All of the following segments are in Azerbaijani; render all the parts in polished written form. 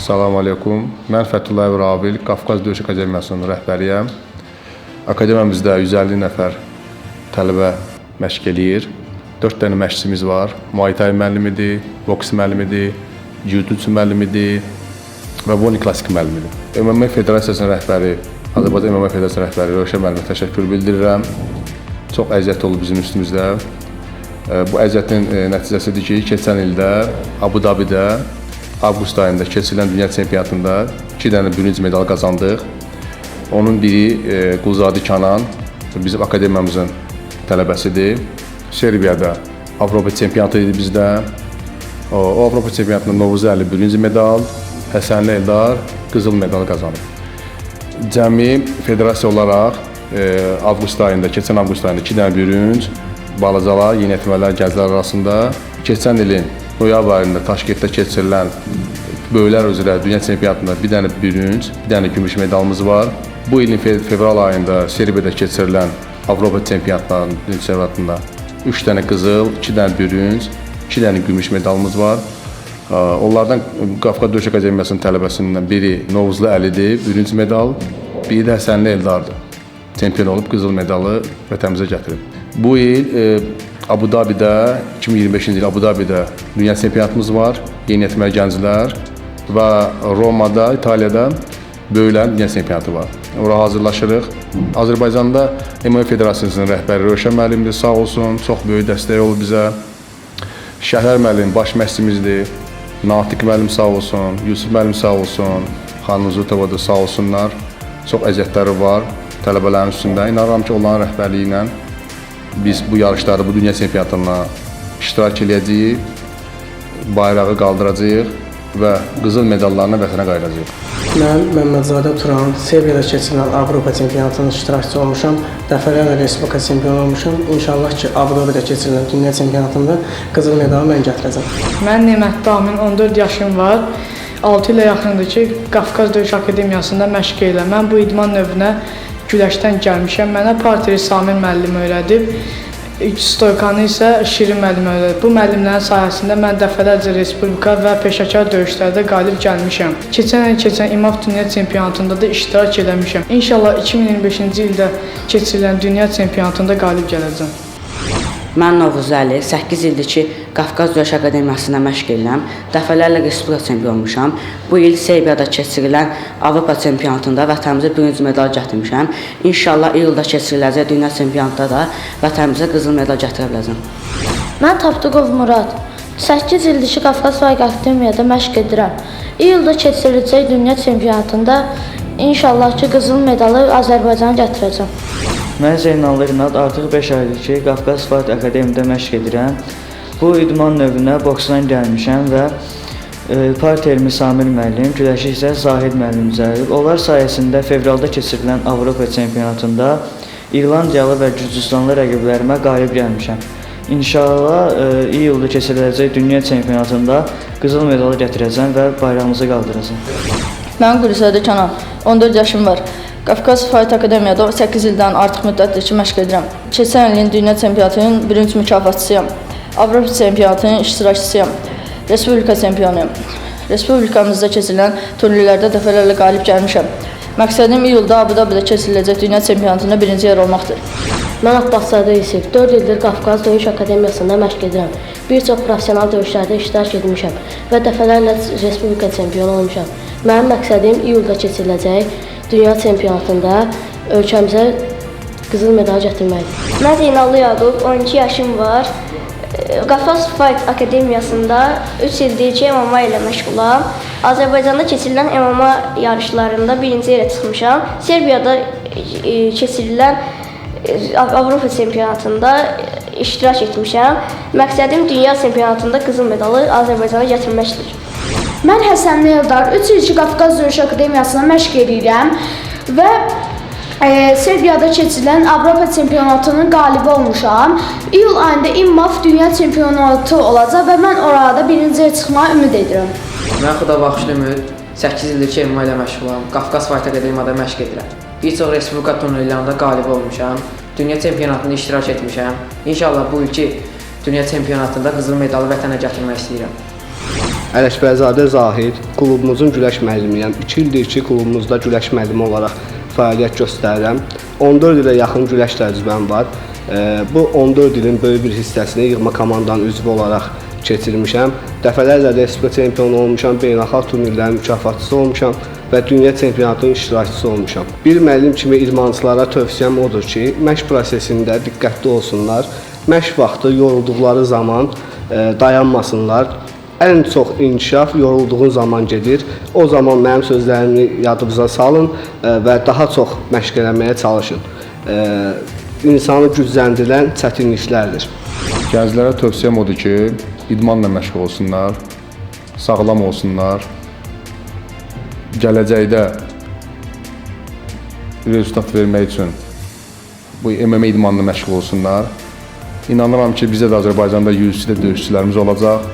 Salam aleykum. Mən Fəthullayev Rabil, Qafqaz Döyüş Akademiyasının rəhbəriyəm. Akademiyamızda 150 nəfər tələbə məşq eləyir. 4 dənə məşqçimiz var. Muay Thai müəllimidir, boks müəllimidir, jiu-jitsu müəllimidir və voli klassik müəllimidir. MMA Federasiyasının rəhbəri, Azərbaycan MMA Federasiyasının rəhbəri Rövşən müəllimə təşəkkür bildirirəm. Çox əziyyət oldu bizim üstümüzdə. Bu əziyyətin nəticəsidir ki, keçən ildə Abu Dhabidə avqust ayında keçirilən dünya çempionatında 2 dənə bürünc medal qazandıq. Onun biri Qulzadə Kənan, bizim akademiyamızın tələbəsidir. Serbiyada Avropa çempionatı idi bizdə. O Avropa çempionatında Novuzəli bürünc medal, Həsənli Eldar qızıl medal qazanıb. Cəmi federasiya olaraq avqust ayında, keçən avqust ayında 2 dənə bürünc, balacalar, yeniyetmələr, gənclər arasında. Keçən ilin noyabr ayında Taşkentdə keçirilən böyüklər üzrə dünya çempionatında 1 dənə bürünc, 1 dənə gümüş medalımız var. Bu ilin fevral ayında Serbiyada keçirilən Avropa çempionatında 3 dənə qızıl, 2 dənə bürünc, 2 dənə gümüş medalımız var. Onlardan Qafqaz Döyüş Akademiyasının tələbəsindən biri Novuzlu Əlidir, bürünc medal, biri də Həsənli Eldardır. Çempion olub qızıl medalı vətənimizə gətirib. Bu il Abu Dhabidə, 2025-ci il Abu Dhabidə dünya çempionatımız var, yeniyetmə gənclər və Romada, İtaliyada böyüklərin dünya çempionatı var. Ora hazırlaşırıq. Azərbaycanda MMA Federasiyasının rəhbəri Rövşən müəllimdir, sağ olsun, çox böyük dəstək olub bizə. Şəhər müəllim baş məşqçimizdir, Natiq müəllim sağ olsun, Yusuf müəllim sağ olsun, xanım Zutova da sağ olsunlar. Çox əziyyətləri var tələbələrin üstündə. İnanıram ki, onların rəhbərliyi ilə biz bu yarışlarda, bu dünya çempionatına iştirak edəcəyik, bayrağı qaldıracağıq və qızıl medallarına vətənə qayıdacağıq. Mən Məmmədzadə Turan, Serbiyada keçirilən Avropa çempionatının iştirakçısı olmuşam. Dəfələrlə Respublika çempionu olmuşam. İnşallah ki, Abu Dhabidə keçirilən dünya çempionatında qızıl medalı mən gətirəcəm. Mən Nemətli Amin, 14 yaşım var. 6 ilə yaxındır ki, Qafqaz Döyüş Akademiyasında məşq edirəm. Mən bu idman növünə Güləşdən gəlmişəm. Mənə parteri Samir müəllim öyrədib. Stoykanı isə Şirin müəllim öyrədib. Bu müəllimlərin sayəsində mən dəfələrcə respublika və peşəkar döyüşlərdə qalib gəlmişəm. Keçən İMAF Dünya Çempionatında da iştirak eləmişəm. İnşallah 2025-ci ildə keçirilən dünya çempionatında qalib gələcəm. Mən Novuzəli, 8 ildir ki, Qafqaz Döyüş Akademiyasında məşq edirəm. Dəfələrlə respublika çempionu olmuşam. Bu il Serbiyada keçirilən Avropa çempionatında vətənimizə bürünc medal gətirmişəm. İnşallah iyulda keçiriləcək dünya çempionatında da vətənimizə qızıl medal gətirə biləcəm. Mən Tapdıqov Murad, 8 ildir ki, Qafqaz Döyüş Akademiyada məşq edirəm. İyulda keçiriləcək dünya çempionatında inşallah ki, qızıl medalı Azərbaycana gətirəcəm. Mən Zeynallı Rinad, artıq 5 aydır ki, Qafqaz Fight Akademiyada məşq edirəm. Bu idman növünə boksdan gəlmişəm və parterimiz Samir müəllim, güləşi isə Zahid müəllimcədir. Onlar sayəsində fevralda keçirilən Avropa çempionatında İrlandiyalı və Gürcüstanlı rəqiblərimə qalib gəlmişəm. İnşallah iyulda keçiriləcək dünya çempionatında qızıl medalı gətirəcəm və bayrağımızı qaldıracam. Mən Qulzadə Kənan, 14 yaşım var. Qafqaz Fight Akademiyada 8 ildən artıq müddətdir ki, məşq edirəm. Keçən ilin dünya çempionatının birinci mükafatçısıyam. Avropa çempionatının iştirakçısıyam. Respublika çempionuyam. Respublikamızda keçirilən turnirlərdə dəfələrlə qalib gəlmişəm. Məqsədim iyulda Abu Dhabidə keçiriləcək dünya çempionatında birinci yer olmaqdır. Mən Abbaszadə Yusif, 4 ildir Qafqaz Döyüş Akademiyasında məşq edirəm. Bir çox professional döyüşlərdə iştirak etmişəm və dəfələrlə respublika çempionu olmuşam. Mənim məqsədim iyulda keçiriləcək dünya çempionatında ölkəmizə qızıl medal gətirməkdir. Mən Zeynallı Yaqub, 12 yaşım var. Qafqaz Fight Akademiyasında 3 ildir ki, MMA ilə məşğulam. Azərbaycanda keçirilən MMA yarışlarında birinci yerə çıxmışam. Serbiyada keçirilən Avropa çempionatında iştirak etmişəm. Məqsədim dünya çempionatında qızıl medalı Azərbaycana gətirməkdir. Mən Həsənli Eldar, 3 il ki, Qafqaz Döyüş Akademiyasında məşq edirəm və Serbiyada keçirilən Avropa çempionatının qalibi olmuşam. İyul ayında İMAF Dünya çempionatı olacaq və mən orada birinciyə çıxmağı ümid edirəm. Mən Xudabaxış Ümid, 8 ildir ki, MMA ilə məşğulam. Qafqaz Fight Akademiyada məşq edirəm. Bir çox respublika turnirlərində qalib olmuşam. Dünya çempionatında iştirak etmişəm. İnşallah bu ilki dünya çempionatında qızıl medalı vətənə gətirmək istəyirəm. Ələkbərzadə Zahid, klubumuzun güləş müəllimiyəm. 2 ildir ki, klubumuzda güləş müəllimi olaraq fəaliyyət göstərirəm. 14 ilə yaxın güləş təcrübəm var. Bu 14 ilin böyük bir hissəsini yığma komandanın üzvü olaraq keçirmişəm. Dəfələrlə respublika çempionu olmuşam, beynəlxalq turnirlərin mükafatçısı olmuşam və dünya çempionatının iştirakçısı olmuşam. Bir müəllim kimi idmançılara tövsiyəm odur ki, məşq prosesində diqqətli olsunlar. Məşq vaxtı yorulduqları zaman dayanmasınlar. Ən çox inkişaf yorulduğun zaman gedir. O zaman mənim sözlərimi yadınıza salın və daha çox məşq eləməyə çalışın. İnsanı gücləndirən çətinliklərdir. Gənclərə tövsiyəm odur ki, idmanla məşğul olsunlar, sağlam olsunlar. Gələcəkdə rezultat vermək üçün bu MMA idmanla məşğul olsunlar. İnanıram ki, bizə də Azərbaycanda UFC-də döyüşçülərimiz olacaq.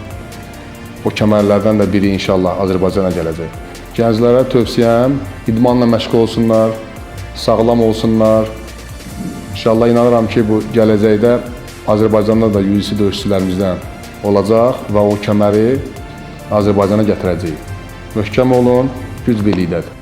O kəmərlərdən də biri inşallah Azərbaycana gələcək. Gənclərə tövsiyəm idmanla məşğul olsunlar, sağlam olsunlar. İnşallah inanıram ki, bu gələcəkdə Azərbaycanda da UFC döyüşçülərimizdən olacaq və o kəməri Azərbaycana gətirəcəyik. Möhkəm olun, güc birlikdədir.